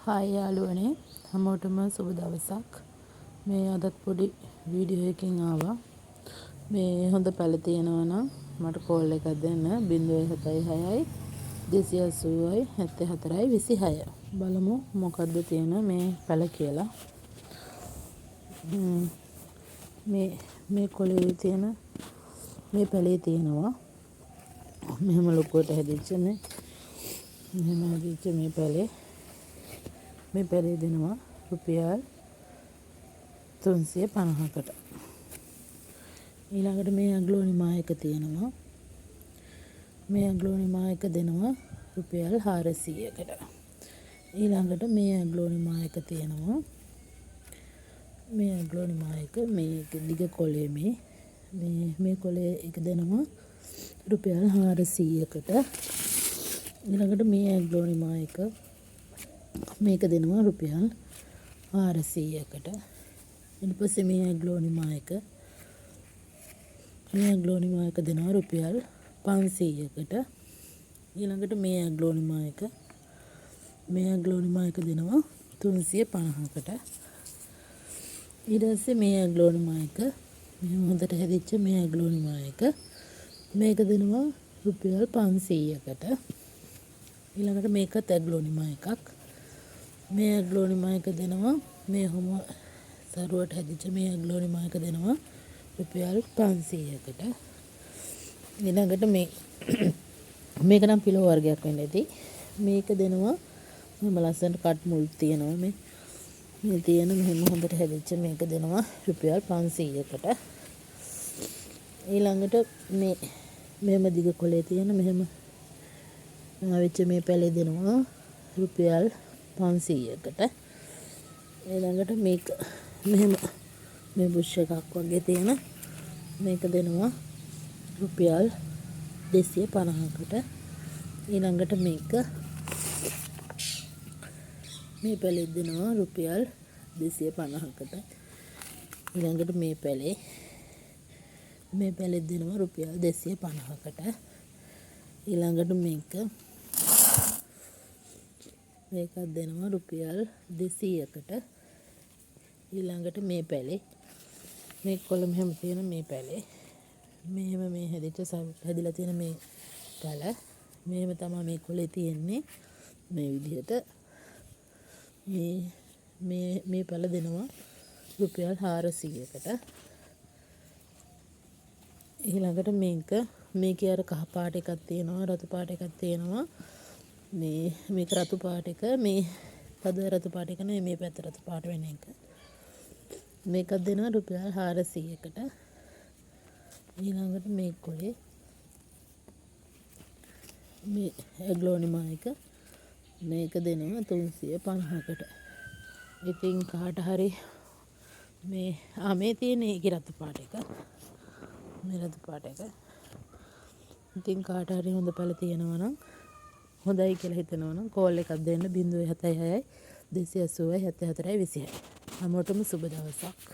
Hi යාළුවනේ හැමෝටම සුබ දවසක්. මේ අදත් පොඩි වීඩියෝ එකකින් ආවා. මේ හොඳ පැල තියෙනවා නම් මට කෝල් එකක් දෙන්න 076යි 280යි 74යි 26. බලමු මොකද්ද තියෙන මේ පැල කියලා. මේ කොළේ තියෙන මේ පැලේ තියෙනවා මෙහෙම ලොකුවට හැදිච්ච මෙහෙම හැදිච්ච මේ පැලේ දෙනවා රුපියල් 350කට. ඊළඟට මේ ඇග්ලෝනිමා එක තියෙනවා. මේ ඇග්ලෝනිමා එක දෙනවා රුපියල් 400කට. ඊළඟට මේ ඇග්ලෝනිමා එක තියෙනවා. මේ ඇග්ලෝනිමා එක මේ දිග කොළේ මේ කොළේ එක දෙනවා රුපියල් 400කට. ඊළඟට මේ ඇග්ලෝනිමා එක මේක දෙනවා රුපියල් 400කට. ඊට පස්සේ මේ ඇග්ලෝනිමා එක දෙනවා රුපියල් 500කට. ඊළඟට මේ ඇග්ලෝනිමා එක දෙනවා 350කට. ඊට පස්සේ මේ ඇග්ලෝනිමා එක මේ හොඳට හැදිච්ච මේ ඇග්ලෝනිමා එක මේක දෙනවා රුපියල් 500කට. ඊළඟට මේකත් ඇග්ලෝනිමා එකක්. මේ ඇග්ලෝනිමා එක දෙනවා මේ හොම සරුවට හැදිච්ච මේ ඇග්ලෝනිමා එක දෙනවා රුපියල් 500කට. ඊළඟට මේක නම් පිලෝ වර්ගයක් වෙන්න ඇති. මේක දෙනවා මම ලස්සනට කට් මුල් තියෙනවා මේ තියෙන මෙහෙම හොඳට හැදිච්ච මේක දෙනවා රුපියල් 500කට. ඊළඟට මෙහෙම දිග කොලේ තියෙන මෙහෙම ආවිච්ච මේ පැලේ දෙනවා රුපියල් 500කට. ඊළඟට මේක මෙහෙම මේ බුෂ් එකක් වගේ තියෙන මේක දෙනවා රුපියල් 250කට. ඊළඟට මේ පැලේ දෙනවා රුපියල් 250කට. ඊළඟට මේ පැලේ දෙනවා රුපියල් 250කට. ඊළඟට මේකත් දෙනවා රුපියල් 200කට. ඊළඟට මේ පැලේ මේ කොළ මෙහෙම තියෙන මේ පැලේ මෙහෙම මේ හැදිලා තියෙන මේ පැල මෙහෙම තමයි මේ කොළේ තියෙන්නේ මේ විදිහට. මේ පැල දෙනවා රුපියල් 400කට. ඊළඟට මේකේ අර කහ පාට එකක් තියෙනවා රතු පාට එකක් තියෙනවා. මේක රතු පාට එක මේ පද රතු පාට එක නෙවෙයි මේ පැත්ත රතු පාට වෙන එක. මේකත් දෙනවා රුපියල් 400කට. ඊළඟට මේ කොලේ මේ ඇග්ලෝනිමා එක මේක දෙනවා 350කට. ඉතින් කාට හරි මේ තියෙන ඒකේ රතු පාට එක මේ රතු පාට එක. ඉතින් කාට හරි හොඳ පැල තියෙනවා නම් හොඳයි කියලා හිතනවා නම් කෝල් එකක් දෙන්න 076යි 280යි 74යි 26. හැමෝටම සුබ දවසක්.